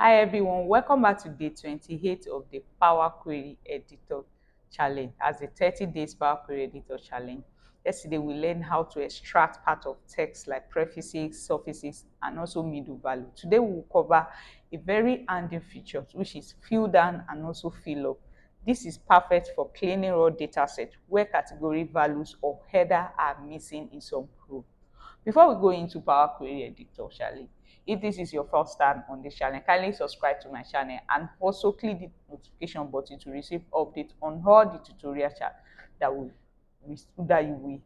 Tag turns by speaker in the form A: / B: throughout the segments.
A: Hi everyone, welcome back to day 28 of the Power Query Editor Challenge as the 30 days Power Query Editor Challenge. Yesterday we learned how to extract part of text like prefixes, suffixes, and also middle value. Today we will cover a very handy feature which is fill down and also fill up. This is perfect for cleaning raw dataset where category values or header are missing in some row. Before we go into Power Query Editor challenge, if this is your first time on this channel, kindly subscribe to my channel and also click the notification button to receive updates on all the tutorial that you will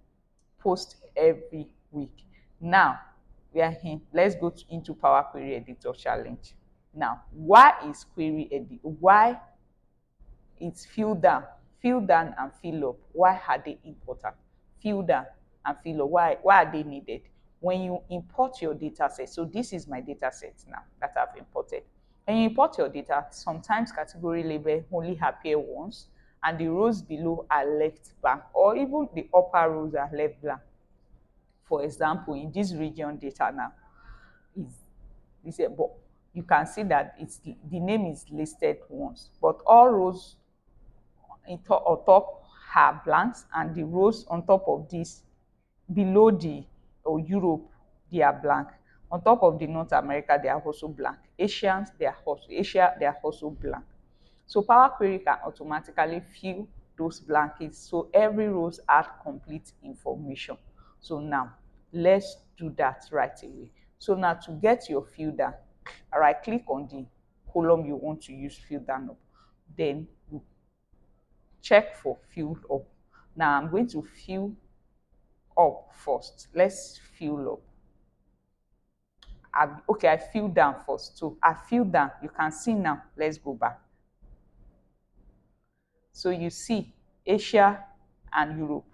A: post every week. Now we are here. Let's go into Power Query Editor challenge. Now, why is query edit? Why is fill down and fill up? Why are they important? Fill down and fill up. Why are they needed? When you import your data set, so this is my data set now that I've imported. When you import your data, sometimes category label only appear once and the rows below are left blank, or even the upper rows are left blank. For example, in this region data now is but you can see that the name is listed once, but all rows on top are blanks, and the rows on top of this below the Europe, they are blank. On top of the North America, they are also blank. Asia, they are also blank. So Power Query can automatically fill those blankets so every rows add complete information. So now let's do that right away. So now to get your fill down, right click on the column you want to use fill down up. Then you check for fill up. Now I'm going to fill up first. Let's fill up. I fill down first. So I fill down. You can see now. Let's go back. So you see Asia and Europe.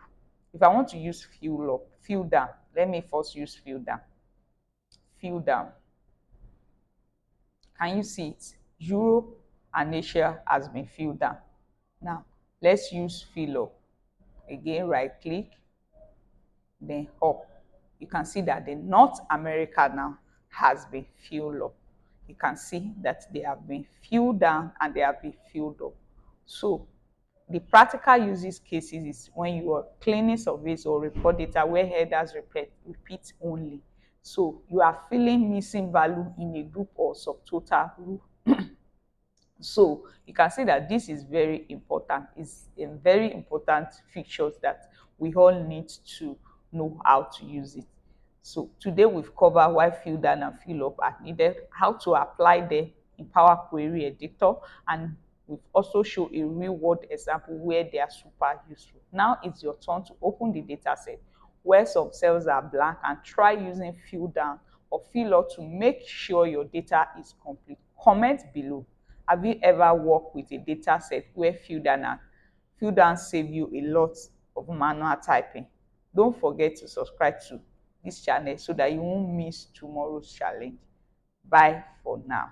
A: If I want to use fill up, fill down, let me first use fill down. Fill down. Can you see it? Europe and Asia has been filled down. Now let's use fill up. Again, right click, then up. You can see that the North America now has been filled up. You can see that they have been filled down and they have been filled up. So the practical uses cases is when you are cleaning surveys or report data where headers repeat only. So you are filling missing value in a group or subtotal group. So you can see that this is very important. It's a very important features that we all need to know how to use it. So today we've covered why fill down and fill up are needed, how to apply them in Power Query Editor, and we've also shown a real world example where they are super useful. Now it's your turn to open the data set where some cells are blank and try using fill down or fill up to make sure your data is complete. Comment below. Have you ever worked with a data set where fill down save you a lot of manual typing? Don't forget to subscribe to this channel so that you won't miss tomorrow's challenge. Bye for now.